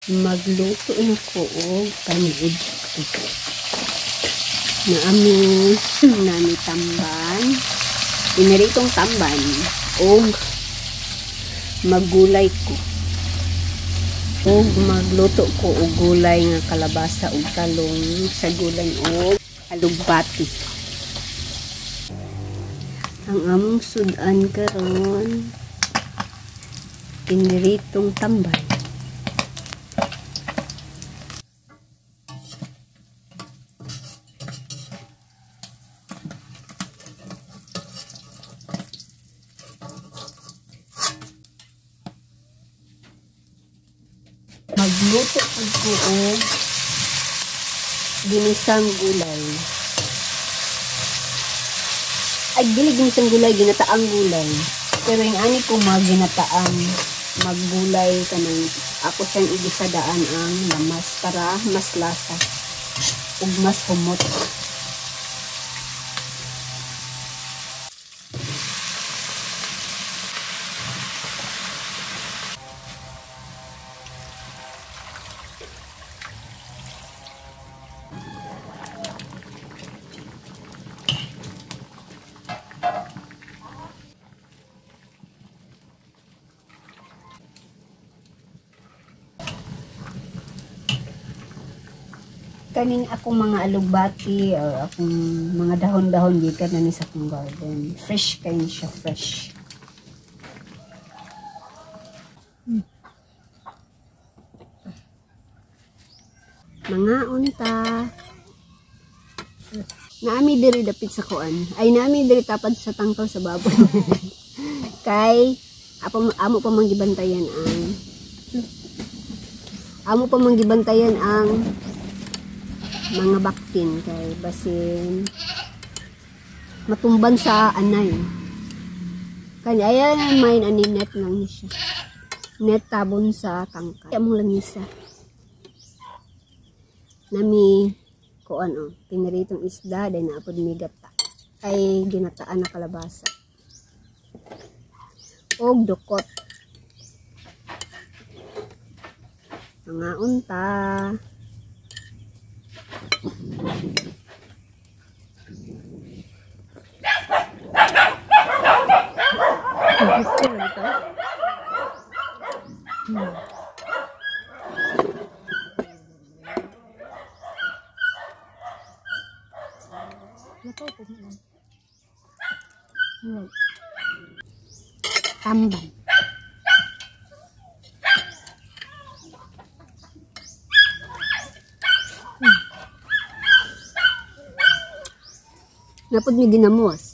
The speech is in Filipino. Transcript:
Magluto na ko og panuod na ami tamban. Pinaritong tamban og maggulay ko. Og magluto ko og gulay nga kalabasa ug talong sa gulay og alugbati. Ang among sudan karon piniritong tamban. Magluto ko og ginisang gulay. Ay, dili ginisang gulay, ginataang gulay. Pero yung ani ko ginataang maggulay kanang ako siyang igisadaan ang lamas para mas lasa ug mas humot. Kaning akong mga alugbati or akong mga dahon-dahon gikan na ni sa akong garden. Fresh kayo siya, fresh. Mga unta. Naami diri dapit sa kuan. Ay naami diri tapad sa tangkaw sa baboy. Kay amo pa manggibantayan ang mga baktin kay basin matumban sa anay. Kanya ayan may net lang siya. Net tabon sa tangkay. Among langisa. Nami kuan piniritong isda dahil naapod migata. Ay ginataan na kalabasa. Og dukot. Mga unta. Tamban. Napod mi ginamuas.